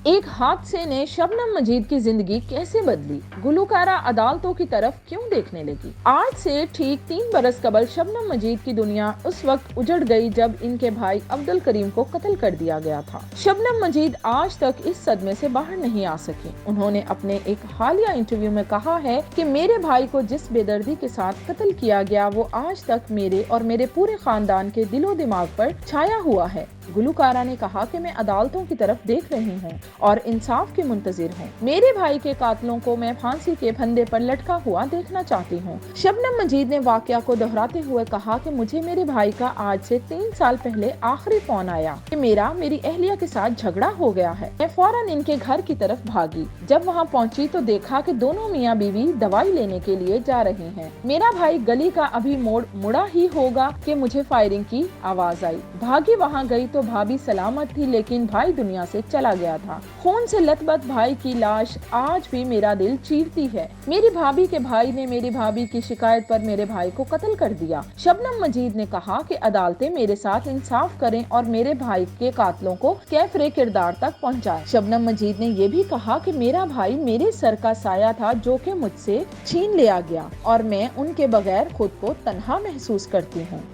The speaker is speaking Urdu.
ایک حادثے نے شبنم مجید کی زندگی کیسے بدلی؟ گلوکارہ عدالتوں کی طرف کیوں دیکھنے لگی؟ آج سے ٹھیک 3 برس قبل شبنم مجید کی دنیا اس وقت اجڑ گئی جب ان کے بھائی عبد الکریم کو قتل کر دیا گیا تھا۔ شبنم مجید آج تک اس صدمے سے باہر نہیں آ سکی۔ انہوں نے اپنے ایک حالیہ انٹرویو میں کہا ہے کہ میرے بھائی کو جس بے دردی کے ساتھ قتل کیا گیا وہ آج تک میرے اور میرے پورے خاندان کے دل و دماغ پر چھایا ہوا ہے۔ گلوکارہ نے کہا کہ میں عدالتوں کی طرف دیکھ رہی ہوں اور انصاف کی منتظر ہوں۔ میرے بھائی کے قاتلوں کو میں پھانسی کے پھندے پر لٹکا ہوا دیکھنا چاہتی ہوں۔ شبنم مجید نے واقعہ کو دہراتے ہوئے کہا کہ مجھے میرے بھائی کا آج سے 3 سال پہلے آخری فون آیا کہ میری اہلیہ کے ساتھ جھگڑا ہو گیا ہے۔ میں فوراً ان کے گھر کی طرف بھاگی۔ جب وہاں پہنچی تو دیکھا کہ دونوں میاں بیوی دوائی لینے کے لیے جا رہے ہیں۔ میرا بھائی گلی کا ابھی مڑا ہی ہوگا کہ مجھے فائرنگ کی آواز آئی۔ بھاگی وہاں گئی تو بھابھی سلامت تھی لیکن بھائی دنیا سے چلا گیا تھا۔ خون سے لت پت بھائی کی لاش آج بھی میرا دل چیرتی ہے۔ میری بھابھی کے بھائی نے میری بھابھی کی شکایت پر میرے بھائی کو قتل کر دیا۔ شبنم مجید نے کہا کہ عدالتیں میرے ساتھ انصاف کریں اور میرے بھائی کے قاتلوں کو کیفرے کردار تک پہنچائیں۔ شبنم مجید نے یہ بھی کہا کہ میرا بھائی میرے سر کا سایہ تھا جو کہ مجھ سے چھین لیا گیا اور میں ان کے بغیر خود کو تنہا محسوس کرتی ہوں۔